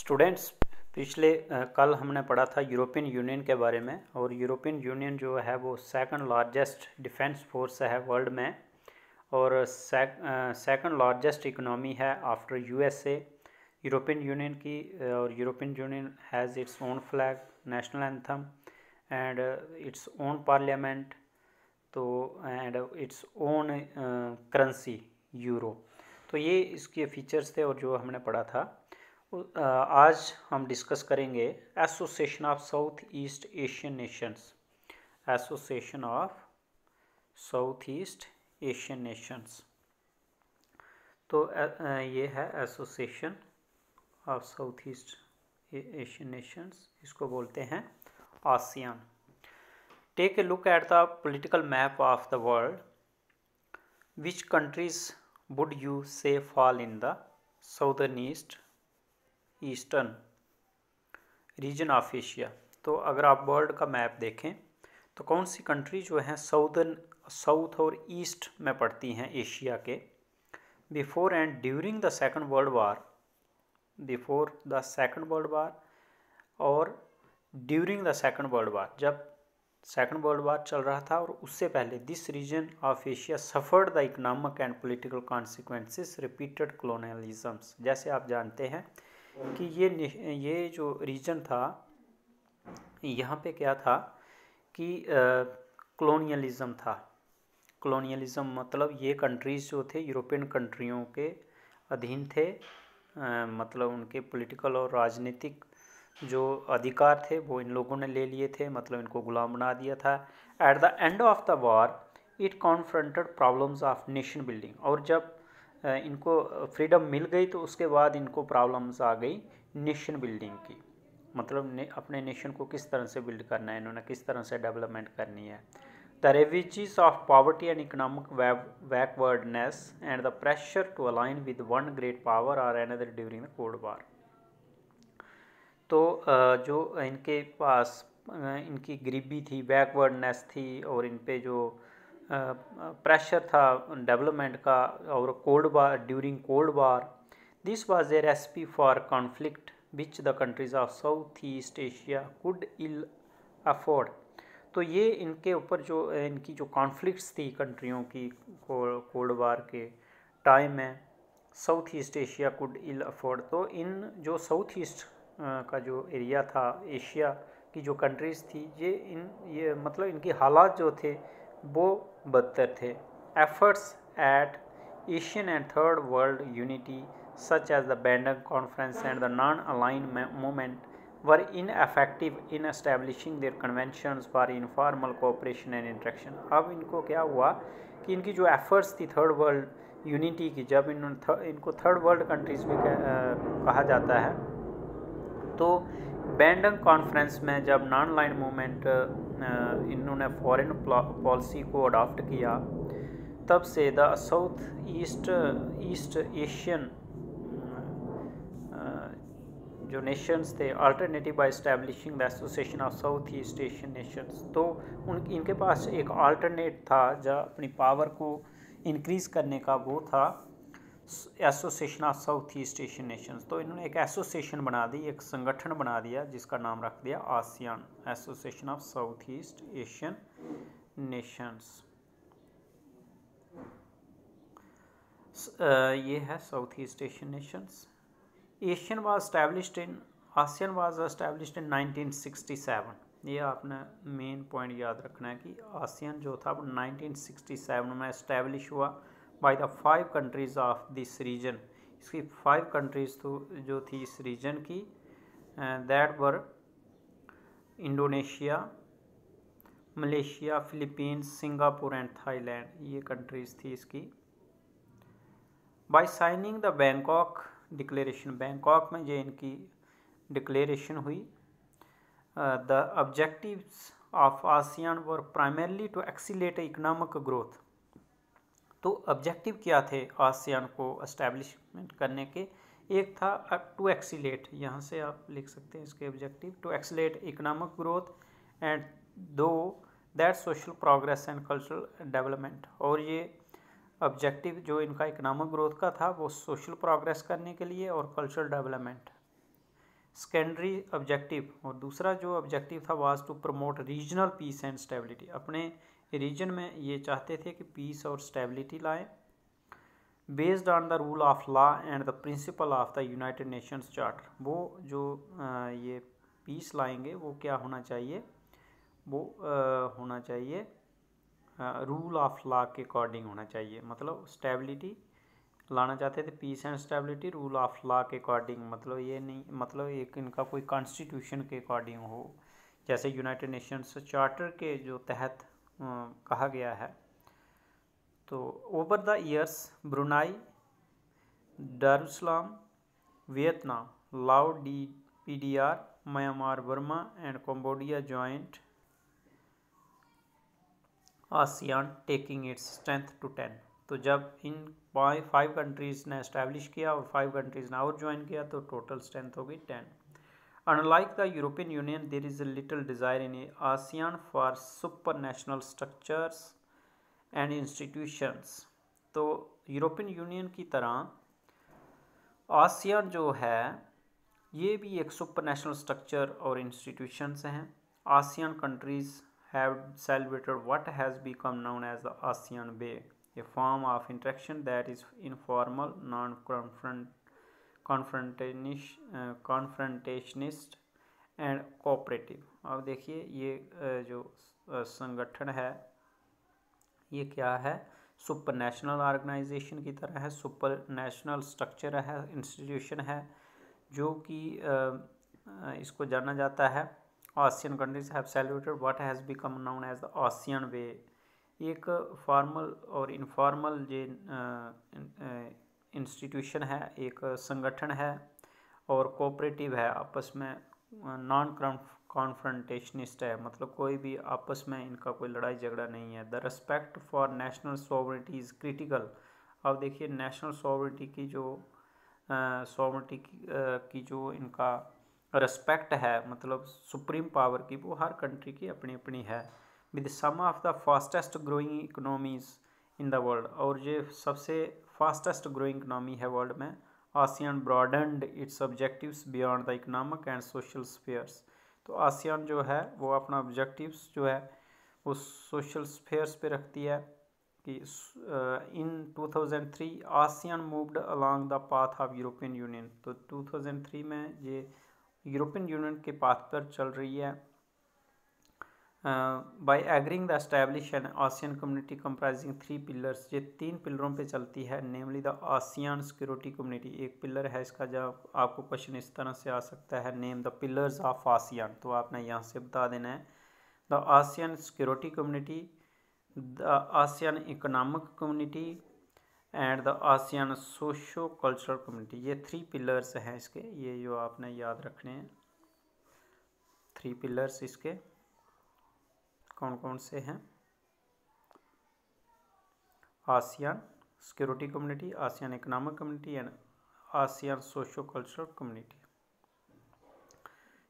Students, पिछले कल हमने पढ़ा था यूरोपियन यूनियन के बारे में। और यूरोपियन यूनियन जो है वो सेकंड लार्जेस्ट डिफेंस फोर्स है वर्ल्ड में, और सेकंड लार्जेस्ट इकोनॉमी है आफ्टर यूएसए यूरोपियन यूनियन की। और European Union has its own flag, national anthem and its own parliament, तो and its own currency euro. तो ये इसके फीचर्स थे और जो हमने पढ़ा था। आज हम डिस्कस करेंगे Association of South East Asian Nations. Association of South East Asian Nations, तो ये है Association of South East Asian Nations, इसको बोलते हैं ASEAN. Take a look at the political map of the world. Which countries would you say fall in the southern eastern region of Asia. तो अगर आप world का map देखें तो कौन सी कंट्री जो है साउदर्न, साउथ और ईस्ट में पड़ती हैं एशिया के। Before and during the second world war, before the second world war और during the second world war, जब सेकंड वर्ल्ड वार चल रहा था और उससे पहले, this region of Asia suffered the economic and political consequences repeated colonialisms. जैसे आप जानते हैं कि ये जो रीजन था, यहाँ पे क्या था कि कॉलोनियलिज्म था। कॉलोनियलिज्म मतलब ये कंट्रीज़ जो थे यूरोपियन कंट्रियों के अधीन थे, मतलब उनके पॉलिटिकल और राजनीतिक जो अधिकार थे वो इन लोगों ने ले लिए थे, मतलब इनको गुलाम बना दिया था। At the end of the war it confronted problems of nation building. और जब इनको फ्रीडम मिल गई तो उसके बाद इनको प्रॉब्लम्स आ गई नेशन बिल्डिंग की, मतलब अपने नेशन को किस तरह से बिल्ड करना है, इन्होंने किस तरह से डेवलपमेंट करनी है। The ravages of poverty and economic backwardness and the pressure to align with one great power or another during the cold war. तो जो इनके पास इनकी गरीबी थी, बैकवर्डनेस थी, और इन पे जो प्रेशर था डेवलपमेंट का, और cold war, during cold war, this was a recipe for conflict which the countries of South East Asia could ill afford. तो ये इनके ऊपर जो इनकी जो कॉन्फ्लिक्ट्स थी कंट्रियों की कोल्ड वार के टाइम में, South East Asia could ill afford. तो इन जो साउथ ईस्ट का जो एरिया था, एशिया की जो कंट्रीज़ थी, ये मतलब इनकी हालात जो थे वो बदतर थे। Efforts at Asian and third world unity such as the Bandung conference and the non aligned movement were ineffective in establishing their conventions for informal cooperation and interaction. अब इनको क्या हुआ कि इनकी जो एफर्ट्स थी थर्ड वर्ल्ड यूनिटी की, जब इनको थर्ड वर्ल्ड कंट्रीज़ भी कहा जाता है, तो बैंडन कॉन्फ्रेंस में जब नॉन लाइन मूवमेंट इन्होंने फॉरेन पॉलिसी को अडॉप्ट किया, तब से द साउथ ईस्ट एशियन जो नेशंस थे alternative by establishing the Association of South East Asian Nations. तो इनके पास एक अल्टरनेट था जो अपनी पावर को इंक्रीज़ करने का, वो था association of South East Asian Nations. तो इन्होंने एक एसोसिएशन बना दी, एक संगठन बना दिया जिसका नाम रख दिया ASEAN, association of South East Asian Nations. ये है south East Asian Nations. ASEAN was established in 1967। ये आपने मेन पॉइंट याद रखना है कि आसियान जो था वो 1967 में एस्टैब्लिश हुआ by the 5 countries of this region. इसकी 5 कंट्रीज़ तो जो थी इस रीजन की, that were Indonesia, Malaysia, Philippines, Singapore and Thailand. ये कंट्रीज़ थी इसकी। By signing the Bangkok declaration, Bangkok में ये इनकी डिक्लेरेशन हुई। The objectives of ASEAN were primarily to accelerate economic growth. तो ऑब्जेक्टिव क्या थे आसियान को एस्टैब्लिशमेंट करने के? एक था टू एक्सीलेट, यहाँ से आप लिख सकते हैं इसके objective, to accelerate economic growth and though that social progress and cultural development. और ये ऑब्जेक्टिव जो इनका इकोनॉमिक ग्रोथ का था वो सोशल प्रोग्रेस करने के लिए और कल्चरल डेवलपमेंट। सेकेंडरी ऑब्जेक्टिव, और दूसरा जो ऑब्जेक्टिव था was to promote regional peace and stability. अपने रीजन में ये चाहते थे कि पीस और स्टेबिलिटी लाएं based on the rule of law and the principle of the United Nations Charter. वो जो ये पीस लाएंगे वो क्या होना चाहिए, वो होना चाहिए रूल ऑफ लॉ के अकॉर्डिंग होना चाहिए। मतलब स्टेबिलिटी लाना चाहते थे, peace and stability rule of law के अकॉर्डिंग। मतलब ये नहीं, मतलब एक इनका कोई कॉन्स्टिट्यूशन के अकॉर्डिंग हो, जैसे यूनाइटेड नेशंस चार्टर के जो तहत कहा गया है। तो over the years Brunei, Darussalam, Vietnam, Lao, PDR, Myanmar, Burma and Cambodia joined ASEAN taking its strength to 10। तो जब इन 5 कंट्रीज़ ने इस्टेब्लिश किया और 5 कंट्रीज़ ने और ज्वाइन किया तो टोटल स्ट्रेंथ हो गई 10। Unlike the European Union, there is a little desire in ASEAN for supranational structures and institutions। तो यूरोपियन यूनियन की तरह आसियान जो है ये भी एक सुपरनेशनल स्ट्रक्चर और इंस्टीट्यूशंस हैं। ASEAN countries have celebrated what has become known as the ASEAN Bay, a form of interaction that is informal, confrontationist and cooperative। अब देखिए ये जो संगठन है ये क्या है, सुपर नेशनल ऑर्गेनाइजेशन की तरह है, सुपर नेशनल स्ट्रक्चर है, इंस्टीट्यूशन है, जो कि इसको जाना जाता है। ASEAN countries have celebrated what has become known as the ASEAN way. एक फॉर्मल और इनफॉर्मल जो इंस्टीट्यूशन है, एक संगठन है और कोऑपरेटिव है, आपस में नॉन कॉन्फ्रंटेशनिस्ट है, मतलब कोई भी आपस में इनका कोई लड़ाई झगड़ा नहीं है। The respect for national sovereignty is critical. अब देखिए नेशनल सॉवरेनिटी की जो इनका रेस्पेक्ट है, मतलब सुप्रीम पावर की, वो हर कंट्री की अपनी अपनी है। With some of the fastest growing economies in the world, और ये सबसे फास्टेस्ट ग्रोइंग इकोनॉमी है वर्ल्ड में। ASEAN broadened its objectives beyond the economic and social spheres. तो आसियान जो है वो अपना ऑब्जेक्टिव्स जो है वो सोशल स्फीयर्स पे रखती है कि इन 2003 ASEAN moved along the path of European union. तो 2003 में ये यूरोपियन यूनियन के पाथ पर चल रही है। By agreeing the establish an ASEAN community comprising 3 pillars, ये 3 पिलरों पे चलती है, namely the ASEAN security community. एक पिलर है इसका, जब आपको क्वेश्चन इस तरह से आ सकता है, name the pillars of ASEAN, तो आपने यहाँ से बता देना है the ASEAN security community, the ASEAN economic community and the ASEAN socio cultural community. ये 3 पिलर्स हैं इसके, ये जो आपने याद रखने हैं। 3 पिलर्स इसके कौन कौन से हैं? ASEAN security community, ASEAN economic community and ASEAN socio cultural community.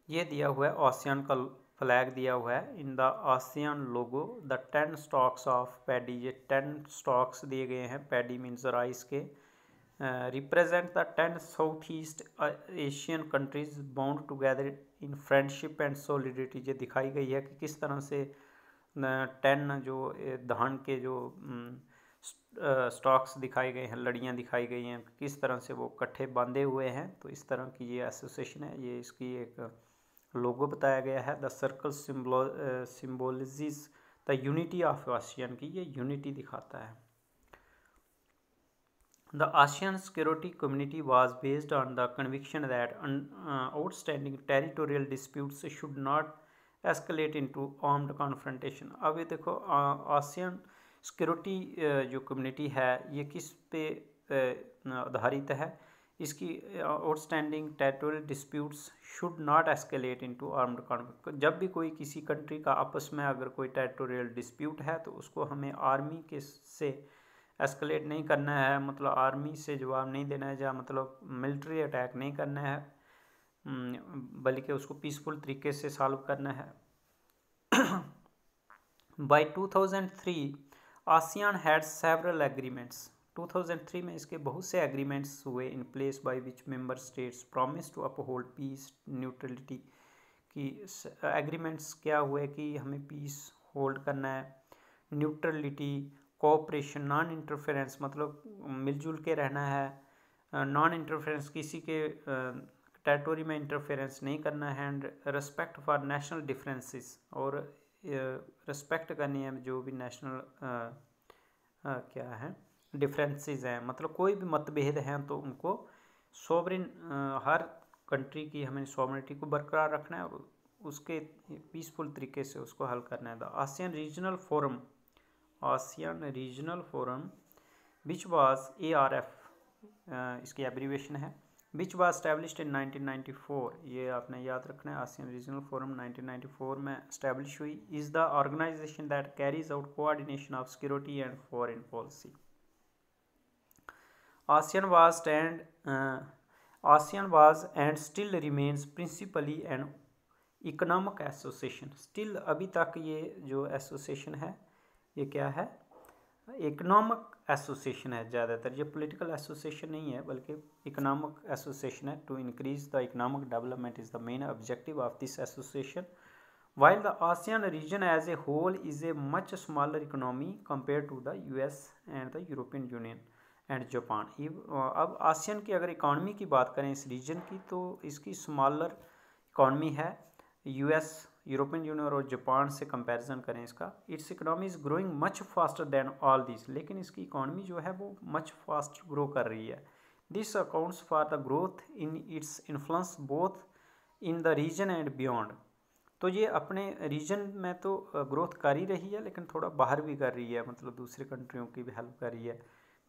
ये दिया हुआ है, आसियान का फ्लैग दिया हुआ है। In the ASEAN logo the 10 stocks of paddy, ये 10 स्टॉक्स दिए गए हैं, पैडी मीन्स राइस के, represent the 10 south East Asian countries bound together in friendship and solidity. ये दिखाई गई है कि किस तरह से 10 जो धान के जो स्टॉक्स दिखाए गए हैं, लड़ियाँ दिखाई गई हैं, किस तरह से वो इकट्ठे बांधे हुए हैं। तो इस तरह की ये एसोसिएशन है, ये इसकी एक लोगो बताया गया है। The circle symbolizes the unity of ASEAN की, ये यूनिटी दिखाता है। The ASEAN security community was based on the conviction that outstanding territorial disputes should not escalate into armed confrontation. अब ये देखो आसियान सिक्योरिटी जो कम्युनिटी है ये किस पे आधारित है, इसकी outstanding territorial disputes should not escalate into armed conflict. जब भी कोई किसी कंट्री का आपस में अगर कोई टेरिटोरियल डिस्प्यूट है तो उसको हमें आर्मी के से एस्केलेट नहीं करना है, मतलब आर्मी से जवाब नहीं देना है, या मतलब मिलिट्री अटैक नहीं करना है, बल्कि उसको पीसफुल तरीके से सॉल्व करना है। By 2003 ASEAN had several agreements. 2003 में इसके बहुत से एग्रीमेंट्स हुए in place by which member states promise to uphold peace neutrality की एग्रीमेंट्स क्या हुए कि हमें पीस होल्ड करना है, न्यूट्रलिटी, कोऑपरेशन, नॉन इंटरफेरेंस मतलब मिलजुल के रहना है, नॉन इंटरफेरेंस किसी के टेरिटोरी में इंटरफेरेंस नहीं करना है, and respect for national differences और रिस्पेक्ट करनी है जो भी नेशनल क्या है डिफरेंसेस हैं, मतलब कोई भी मतभेद हैं तो उनको सॉवरेन हर कंट्री की हमें सॉवरेनिटी को बरकरार रखना है और उसके पीसफुल तरीके से उसको हल करना है। The ASEAN regional forum which was ARF इसकी एब्रीवेशन है, विच वाज एस्टैब्लिश्ड इन 1994, ये आपने याद रखना है। आसियान रीजनल फोरम 1994 में एस्टैब्लिश हुई। Is the organisation that carries out coordination of security and foreign policy. ASEAN was and still remains principally an economic association। Still अभी तक ये जो एसोसिएशन है ये क्या है, इकोनॉमिक एसोसिएशन है ज़्यादातर, ये पॉलिटिकल एसोसिएशन नहीं है बल्कि इकोनॉमिक एसोसिएशन है। To increase the economic development is the main objective of this association, while the ASEAN region as a whole is a much smaller economy compared to the US and the European Union and Japan। अब ASEAN की अगर economy की बात करें इस region की तो इसकी स्मॉलर इकॉनमी है US, यूरोपियन यूनियन और जापान से कंपैरिजन करें इसका। It's economy is growing much faster than all this, लेकिन इसकी इकॉनमी जो है वो मच फास्ट ग्रो कर रही है। This accounts for the growth in its influence both in the region and beyond. तो ये अपने रीजन में तो ग्रोथ कर ही रही है लेकिन थोड़ा बाहर भी कर रही है, मतलब दूसरी कंट्रियों की भी हेल्प कर रही है।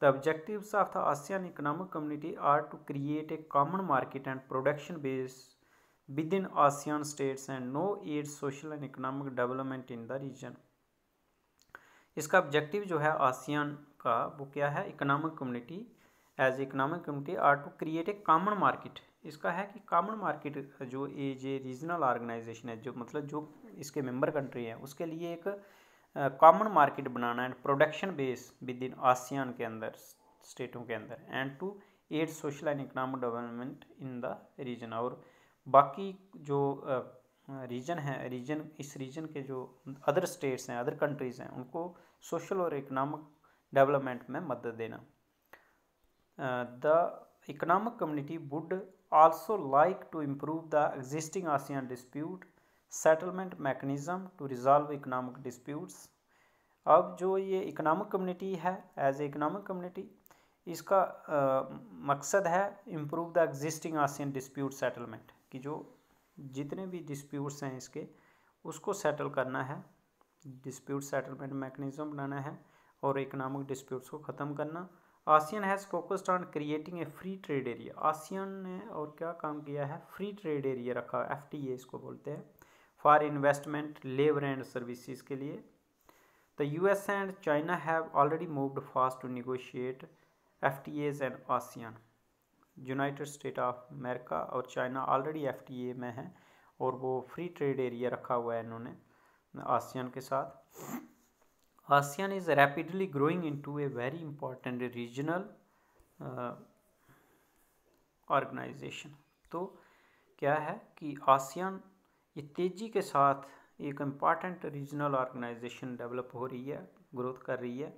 The objectives of the ASEAN economic community are to create a common market and production base within ASEAN states and no aid social and economic development in the region. इसका objective जो है ASEAN का वो क्या है, economic community as economic community are to create a common market. इसका है कि कॉमन मार्केट जो ये रीजनल ऑर्गेनाइजेशन है जो मतलब जो इसके मेंबर कंट्री हैं उसके लिए एक कॉमन मार्केट बनाना and production base within ASEAN के अंदर स्टेटों के अंदर, and to aid social and economic development in the region. और बाकी जो रीजन है इस रीजन के जो अदर स्टेट्स हैं अदर कंट्रीज़ हैं उनको सोशल और इकोनॉमिक डेवलपमेंट में मदद देना। The economic community would also like to improve the existing ASEAN dispute settlement mechanism to resolve economic disputes। अब जो ये इकोनॉमिक कम्युनिटी है एज ए इकोनॉमिक कम्युनिटी इसका मकसद है improve the existing ASEAN dispute settlement, कि जो जितने भी डिस्प्यूट्स हैं इसके उसको सेटल करना है, डिस्प्यूट सेटलमेंट मैकेनिज्म बनाना है और इकोनॉमिक डिस्प्यूट्स को ख़त्म करना। ASEAN has focused on creating a free trade area. ASEAN ने और क्या काम किया है, फ्री ट्रेड एरिया रखा, FTA इसको बोलते हैं, for investment, labour and services के लिए। The US and China have already moved fast to negotiate FTAs and ASEAN. United State of America और चाइना ऑलरेडी FTA में है और वो फ्री ट्रेड एरिया रखा हुआ है इन्होंने आसियान के साथ। ASEAN is rapidly growing into a very important regional organization। तो क्या है कि आसियान ये तेज़ी के साथ एक इम्पॉर्टेंट रीजनल ऑर्गेनाइजेशन डेवलप हो रही है, ग्रोथ कर रही है।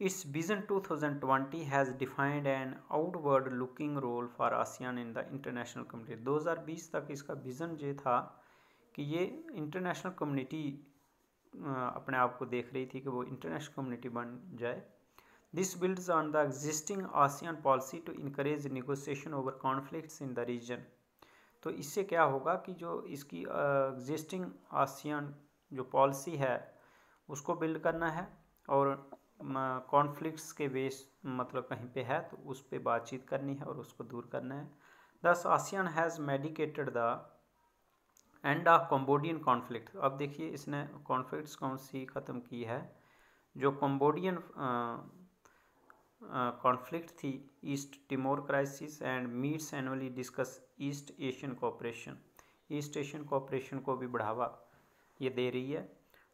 Its vision 2020 has defined an outward looking role for ASEAN in the international community. 2020 तक इसका विज़न ये था कि ये इंटरनेशनल कम्युनिटी अपने आप को देख रही थी कि वो इंटरनेशनल कम्युनिटी बन जाए। This builds on the existing ASEAN policy to encourage negotiation over conflicts in the region. तो इससे क्या होगा कि जो इसकी एग्जिस्टिंग आसियान जो पॉलिसी है उसको बिल्ड करना है और कॉन्फ्लिक्ट्स के बेस मतलब कहीं पे है तो उस पर बातचीत करनी है और उसको दूर करना है। दस ASEAN has medicated the end of Cambodian conflict. अब देखिए इसने कॉन्फ्लिक्ट्स कौन सी ख़त्म की है, जो कम्बोडियन कॉन्फ्लिक्ट थी, East Timor crisis, and meets annually discuss East Asian cooperation. East Asian cooperation को भी बढ़ावा ये दे रही है।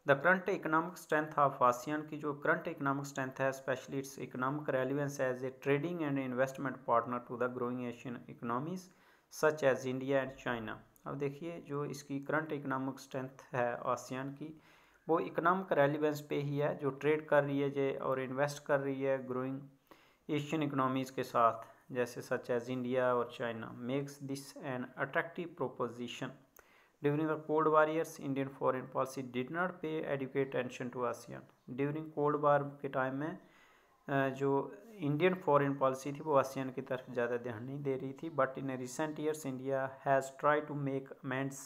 The current economic strength of ASEAN की जो करंट इकोनॉमिक स्ट्रेंथ है, specially its economic relevance as a trading and investment partner to the growing Asian economies such as India and China. अब देखिए जो इसकी करंट इकोनॉमिक स्ट्रेंथ है ASEAN की, वो इकोनॉमिक रेलिवेंस पे ही है, जो ट्रेड कर रही है जे और इन्वेस्ट कर रही है ग्रोइंग एशियन इकोनॉमीज़ के साथ, जैसे सच एज इंडिया और China, makes this an attractive proposition. During the Cold War years, Indian foreign policy did not pay adequate attention to ASEAN. During Cold War के टाइम में जो इंडियन फॉरेन पॉलिसी थी वो ASEAN की तरफ ज़्यादा ध्यान नहीं दे रही थी। But in recent years India has try to make amends.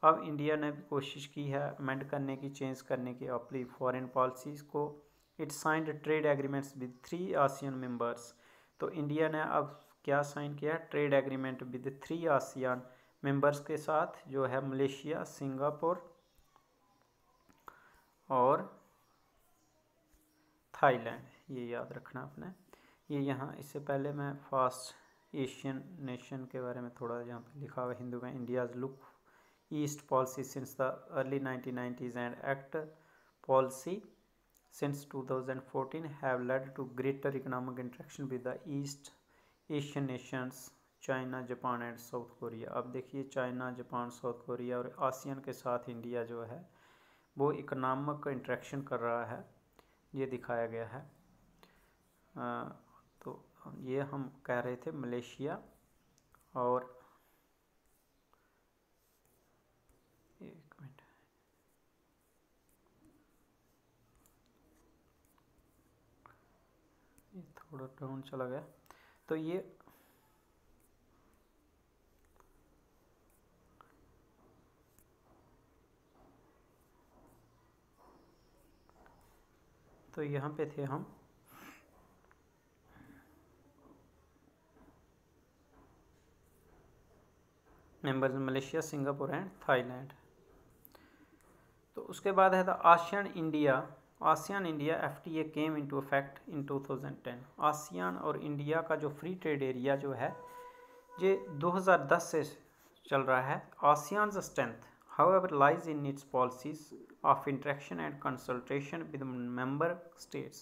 अब इंडिया ने भी कोशिश की है अमेंड करने की, चेंज करने की अपनी फॉरेन पॉलिसीज़ को। It signed trade agreements with 3 ASEAN members. तो इंडिया ने अब क्या साइन किया है? Trade agreement with 3 ASEAN members के साथ, जो है मलेशिया, सिंगापुर और थाईलैंड। ये याद रखना आपने। ये यहाँ इससे पहले मैं फास्ट एशियन नेशन के बारे में थोड़ा यहाँ पे लिखा हुआ हिंदू में, India's look east policy since the early 1990s and act policy since 2014 have led to greater economic interaction with the East Asian nations China, Japan and south Korea. अब देखिए चाइना, जापान, साउथ कोरिया और ASEAN के साथ India जो है वो economic interaction कर रहा है, ये दिखाया गया है। तो ये हम कह रहे थे मलेशिया और एक मिनट, ये थोड़ा डाउन चला गया। तो यहाँ पे थे हम members Malaysia, Singapore and Thailand. तो उसके बाद है the ASEAN India FTA came into effect in 2010। ASEAN और इंडिया का जो फ्री ट्रेड एरिया जो है ये 2010 से चल रहा है। आसियान्स strength however lies in its policies of interaction and consultation with member states,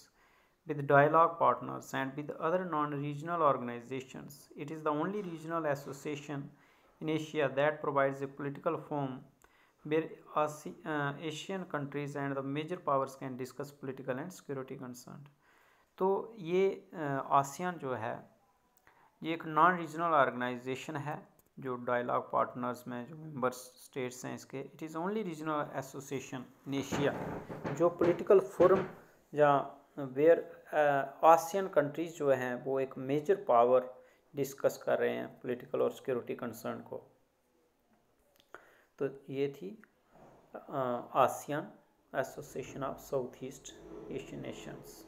with dialogue partners and with other non-regional organizations. It is the only regional association in Asia that provides a political forum where Asian countries and the major powers can discuss political and security concerns. तो ये ASEAN जो है ये एक non regional organisation है, जो dialogue partners में जो मेंबर स्टेट्स हैं इसके, it is only regional association in Asia जो पॉलिटिकल फोरम या वेयर आसियन कंट्रीज जो हैं वो एक मेजर पावर डिस्कस कर रहे हैं पॉलिटिकल और सिक्योरिटी कंसर्न को। तो ये थी ASEAN association of South East Asian Nations.